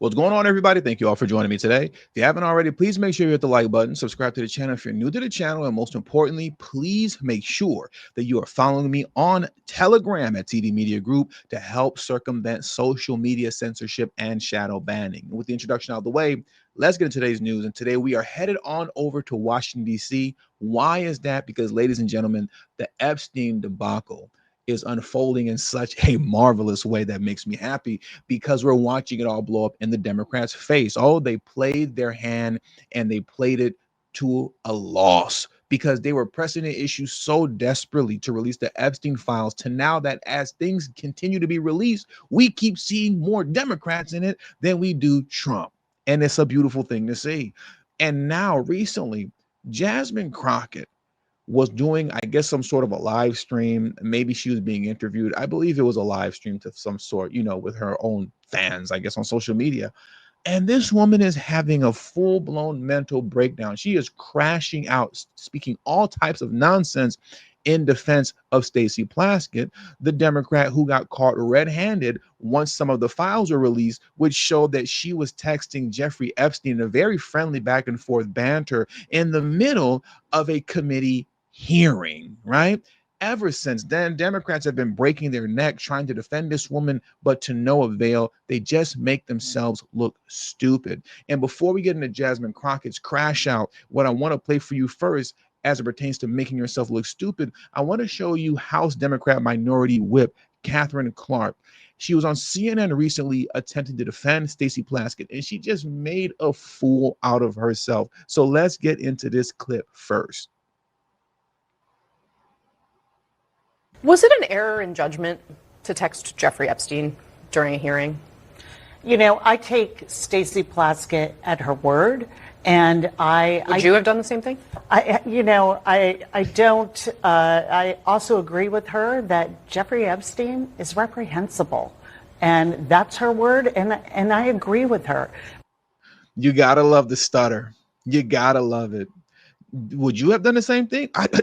What's going on, everybody? Thank you all for joining me today. If you haven't already, please make sure you hit the like button, subscribe to the channel if you're new to the channel, and most importantly, please make sure that you are following me on Telegram at TD Media Group to help circumvent social media censorship and shadow banning. With the introduction out of the way, let's get into today's news. And today we are headed on over to Washington, D.C. Why is that? Because, ladies and gentlemen, the Epstein debacle is unfolding in such a marvelous way that makes me happy, because we're watching it all blow up in the Democrats' face. Oh, they played their hand and they played it to a loss, because they were pressing the issue so desperately to release the Epstein files, to now that as things continue to be released, we keep seeing more Democrats in it than we do Trump. And it's a beautiful thing to see. And now recently, Jasmine Crockett was doing, I guess, some sort of a live stream. Maybe she was being interviewed. I believe it was a live stream to some sort, with her own fans, I guess, on social media. And this woman is having a full-blown mental breakdown. She is crashing out, speaking all types of nonsense in defense of Stacey Plaskett, the Democrat who got caught red-handed once some of the files were released, which showed that she was texting Jeffrey Epstein in a very friendly back and forth banter in the middle of a committee hearing, right? Ever since then, Democrats have been breaking their neck trying to defend this woman, but to no avail. They just make themselves look stupid. And before we get into Jasmine Crockett's crash out, what I want to play for you first, as it pertains to making yourself look stupid, I want to show you House Democrat Minority Whip Katherine Clark. She was on CNN recently attempting to defend Stacey Plaskett, and she just made a fool out of herself. So let's get into this clip first. Was it an error in judgment to text Jeffrey Epstein during a hearing? I take Stacey Plaskett at her word, and Would you have done the same thing? I don't. I also agree with her that Jeffrey Epstein is reprehensible, and that's her word, and I agree with her. You gotta love the stutter. You gotta love it. Would you have done the same thing? Let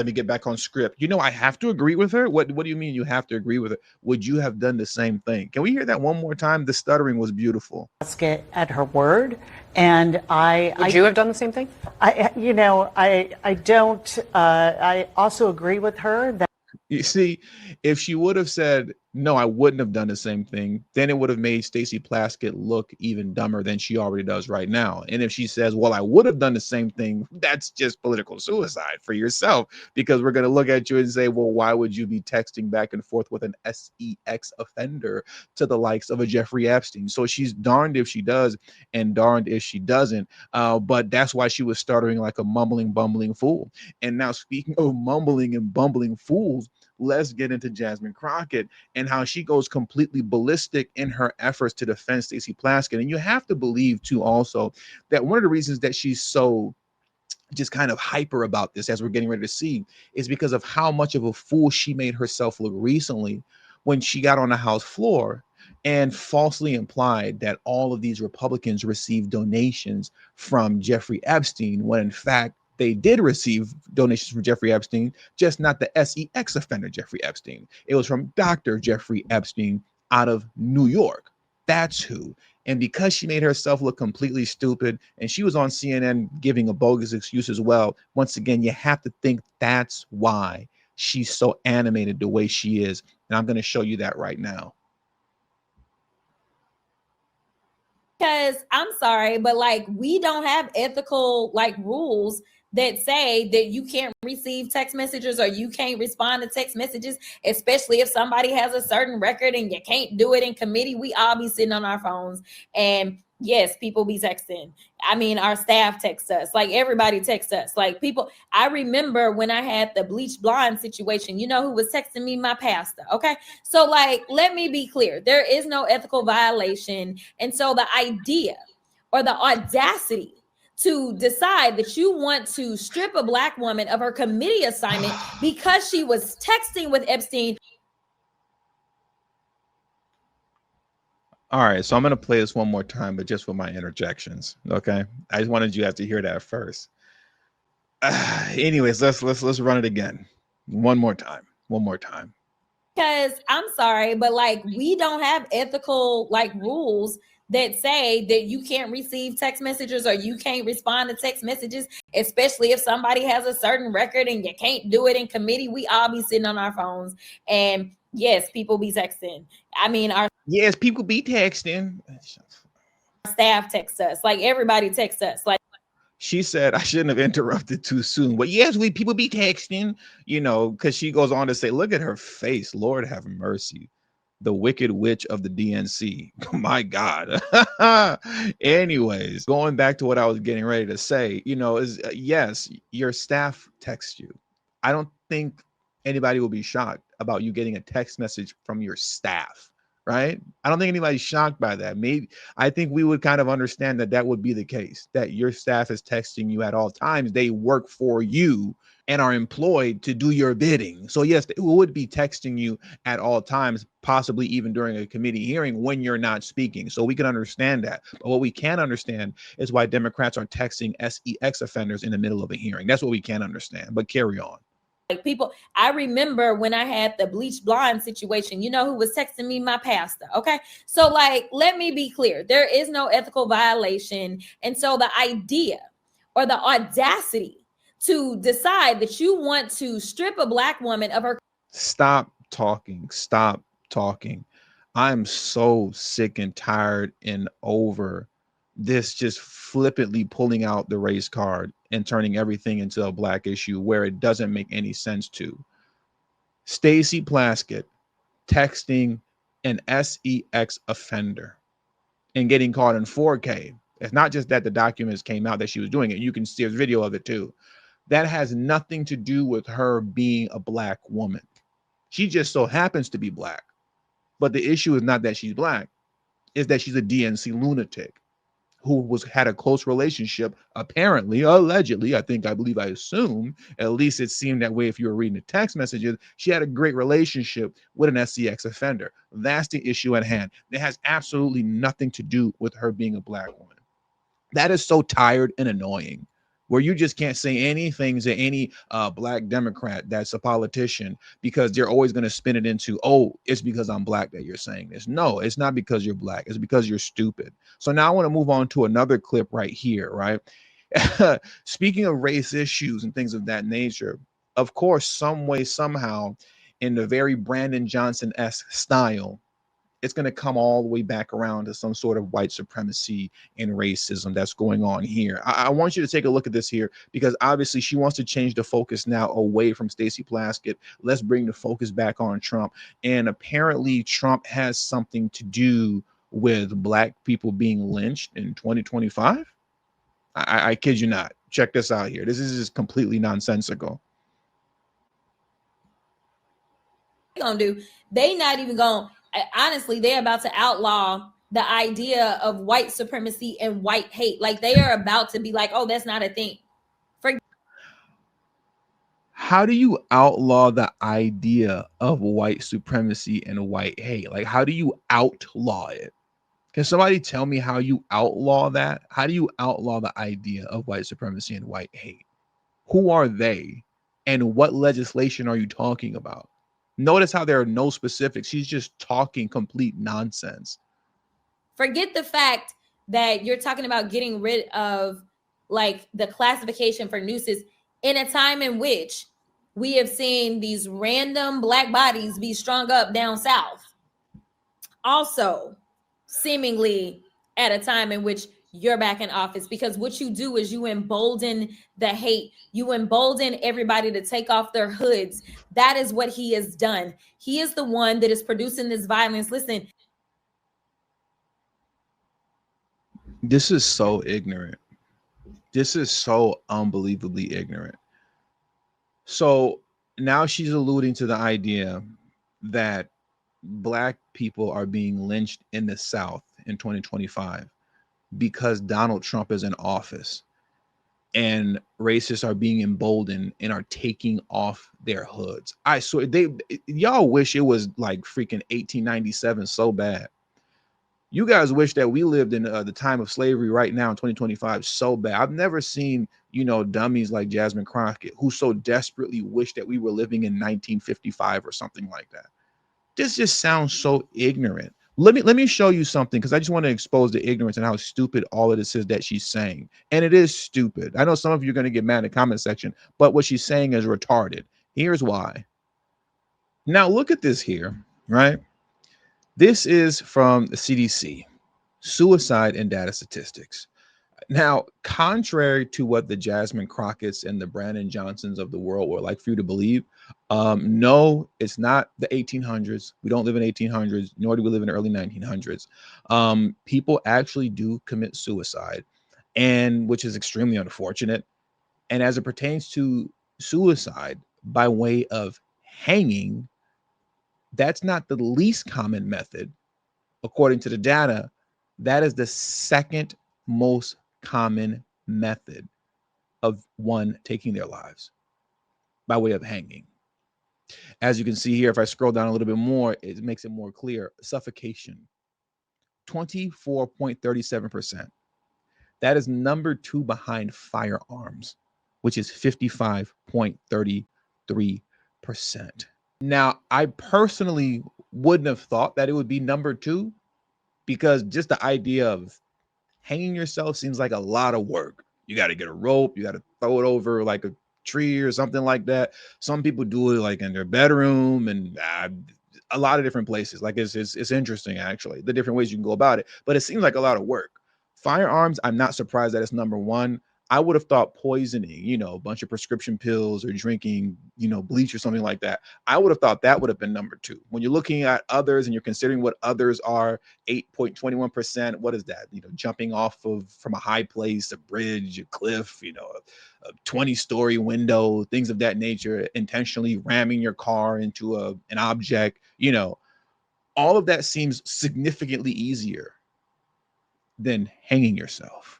me get back on script. I have to agree with her. What do you mean you have to agree with her? Would you have done the same thing? Can we hear that one more time? The stuttering was beautiful. Plaskett at her word, and Would you have done the same thing? I don't. I also agree with her that. You see, if she would have said, no, I wouldn't have done the same thing, then it would have made Stacey Plaskett look even dumber than she already does right now. And if she says, well, I would have done the same thing, that's just political suicide for yourself, because we're going to look at you and say, well, why would you be texting back and forth with an sex offender to the likes of a Jeffrey Epstein? So she's darned if she does and darned if she doesn't. But that's why she was stuttering like a mumbling, bumbling fool. And now, speaking of mumbling and bumbling fools, let's get into Jasmine Crockett and how she goes completely ballistic in her efforts to defend Stacey Plaskett. And you have to believe, too, also, that one of the reasons that she's so just kind of hyper about this, as we're getting ready to see, is because of how much of a fool she made herself look recently when she got on the House floor and falsely implied that all of these Republicans received donations from Jeffrey Epstein, when in fact they did receive donations from Jeffrey Epstein, just not the sex offender Jeffrey Epstein. It was from Dr. Jeffrey Epstein out of New York. That's who. And because she made herself look completely stupid, and she was on CNN giving a bogus excuse as well, once again, you have to think that's why she's so animated the way she is. And I'm going to show you that right now. Because I'm sorry, but we don't have ethical rules that say that you can't receive text messages or you can't respond to text messages, especially if somebody has a certain record and you can't do it in committee. We all be sitting on our phones, and yes, people be texting. I mean, our staff texts us, everybody texts us, people. I remember when I had the bleach blonde situation, who was texting me? My pastor. Okay. So let me be clear. There is no ethical violation. And so the idea or the audacity to decide that you want to strip a Black woman of her committee assignment because she was texting with Epstein. All right, so I'm going to play this one more time, but just with my interjections, okay? I just wanted you guys to hear that first. Anyways, let's run it again. One more time. Because I'm sorry, but like we don't have ethical like rules that say that you can't receive text messages or you can't respond to text messages, especially if somebody has a certain record and you can't do it in committee. We all be sitting on our phones, and yes, people be texting. I mean, our Yes, people be texting. staff texts us, like everybody texts us. Like She said I shouldn't have interrupted too soon, but yes, we people be texting, because she goes on to say, look at her face. Lord have mercy. The wicked witch of the DNC. My God. Anyways, going back to what I was getting ready to say, is yes, your staff texts you. I don't think anybody will be shocked about you getting a text message from your staff, right? I don't think anybody's shocked by that. Maybe I think we would kind of understand that would be the case, that your staff is texting you at all times. They work for you and are employed to do your bidding. So yes, they would be texting you at all times, possibly even during a committee hearing when you're not speaking. So we can understand that. But what we can't understand is why Democrats are texting sex offenders in the middle of a hearing. That's what we can't understand. But carry on. Like people, I remember when I had the bleach blonde situation, who was texting me? My pastor. Okay. So like, let me be clear. There is no ethical violation. And so the idea or the audacity to decide that you want to strip a Black woman of her. Stop talking. Stop talking. I'm so sick and tired and over this just flippantly pulling out the race card and turning everything into a Black issue where it doesn't make any sense to. Stacey Plaskett texting an sex offender and getting caught in 4K. It's not just that the documents came out that she was doing it. You can see a video of it too. That has nothing to do with her being a Black woman. She just so happens to be Black. But the issue is not that she's Black, it's that she's a DNC lunatic who had a close relationship, apparently, allegedly, I assume, at least it seemed that way if you were reading the text messages, she had a great relationship with an sex offender. That's the issue at hand. It has absolutely nothing to do with her being a Black woman. That is so tired and annoying, where you just can't say anything to any Black Democrat that's a politician because they're always going to spin it into, oh, it's because I'm Black that you're saying this. No, it's not because you're Black. It's because you're stupid. So now I want to move on to another clip right here, right? Speaking of race issues and things of that nature, of course, some way, somehow, in the very Brandon Johnson-esque style, it's going to come all the way back around to some sort of white supremacy and racism that's going on here. I want you to take a look at this here, because obviously she wants to change the focus now away from Stacey Plaskett. Let's bring the focus back on Trump. And apparently Trump has something to do with Black people being lynched in 2025. I kid you not. Check this out here. This is just completely nonsensical. Gonna do? They not even gonna. Honestly, they're about to outlaw the idea of white supremacy and white hate. Like they are about to be like, oh, that's not a thing. How do you outlaw the idea of white supremacy and white hate? Like, how do you outlaw it? Can somebody tell me how you outlaw that? How do you outlaw the idea of white supremacy and white hate? Who are they? And what legislation are you talking about? Notice how there are no specifics. She's just talking complete nonsense. Forget the fact that you're talking about getting rid of like the classification for nooses in a time in which we have seen these random Black bodies be strung up down south. Also, seemingly at a time in which you're back in office, because what you do is you embolden the hate. You embolden everybody to take off their hoods. That is what he has done. He is the one that is producing this violence. Listen. This is so ignorant. This is so unbelievably ignorant. So now she's alluding to the idea that Black people are being lynched in the South in 2025 because Donald Trump is in office and racists are being emboldened and are taking off their hoods. I swear, y'all wish it was like freaking 1897 so bad. You guys wish that we lived in the time of slavery right now in 2025 so bad. I've never seen, dummies like Jasmine Crockett who so desperately wish that we were living in 1955 or something like that. This just sounds so ignorant. Let me show you something, because I just want to expose the ignorance and how stupid all of this is that she's saying. And it is stupid. I know some of you are going to get mad in the comment section, but what she's saying is retarded. Here's why. Now look at this here, right? This is from the CDC, suicide and data statistics. Now, contrary to what the Jasmine Crockett's and the Brandon Johnsons of the world would like for you to believe, no, it's not the 1800s. We don't live in 1800s, nor do we live in the early 1900s. People actually do commit suicide, and which is extremely unfortunate. And as it pertains to suicide by way of hanging, that's not the least common method. According to the data, that is the second most common method of one taking their lives, by way of hanging. As you can see here, if I scroll down a little bit more, it makes it more clear. Suffocation, 24.37%. That is number 2 behind firearms, which is 55.33%. Now, I personally wouldn't have thought that it would be number 2, because just the idea of hanging yourself seems like a lot of work. You got to get a rope, you got to throw it over like a tree or something like that. Some people do it like in their bedroom and a lot of different places. Like it's interesting, actually, the different ways you can go about it, but it seems like a lot of work. Firearms, I'm not surprised that it's number 1. I would have thought poisoning, a bunch of prescription pills or drinking, bleach or something like that. I would have thought that would have been number 2. When you're looking at others and you're considering what others are, 8.21%, what is that? Jumping off from a high place, a bridge, a cliff, a 20-story window, things of that nature, intentionally ramming your car into an object, all of that seems significantly easier than hanging yourself,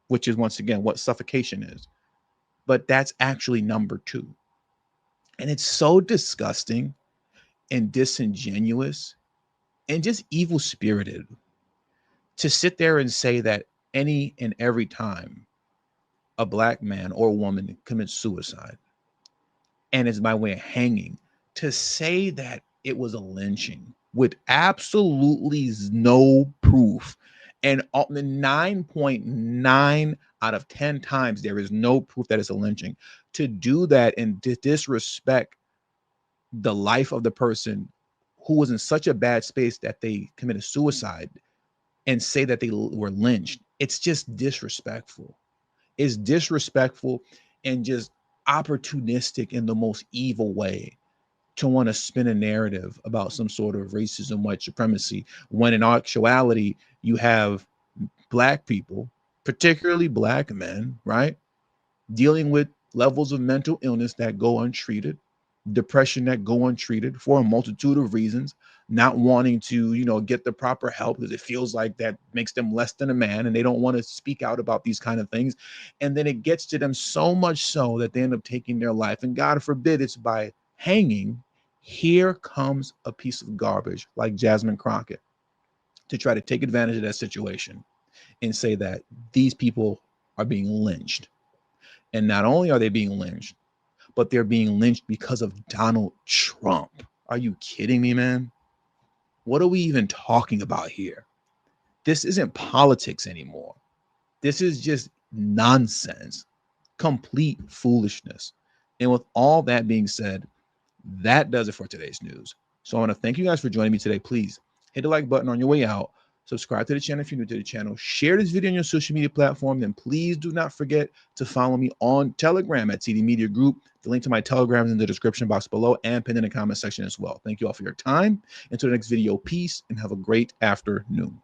which is, once again, what suffocation is. But that's actually number 2. And it's so disgusting and disingenuous and just evil-spirited to sit there and say that any and every time a Black man or woman commits suicide, and it's by way of hanging, to say that it was a lynching with absolutely no proof. And 9.9 out of 10 times, there is no proof that it's a lynching. To do that and disrespect the life of the person who was in such a bad space that they committed suicide and say that they were lynched, it's just disrespectful. It's disrespectful and just opportunistic in the most evil way to want to spin a narrative about some sort of racism, white supremacy, when in actuality you have Black people, particularly Black men, right, dealing with levels of mental illness that go untreated, depression that go untreated for a multitude of reasons, not wanting to get the proper help because it feels like that makes them less than a man, and they don't want to speak out about these kind of things. And then it gets to them so much so that they end up taking their life, and God forbid it's by hanging. Here comes a piece of garbage like Jasmine Crockett to try to take advantage of that situation and say that these people are being lynched. And not only are they being lynched, but they're being lynched because of Donald Trump. Are you kidding me, man? What are we even talking about here? This isn't politics anymore. This is just nonsense, complete foolishness. And with all that being said, that does it for today's news. So I want to thank you guys for joining me today. Please hit the like button on your way out. Subscribe to the channel if you're new to the channel. Share this video on your social media platform. Then please do not forget to follow me on Telegram at TD Media Group. The link to my Telegram is in the description box below and pinned in the comment section as well. Thank you all for your time. Until the next video, peace and have a great afternoon.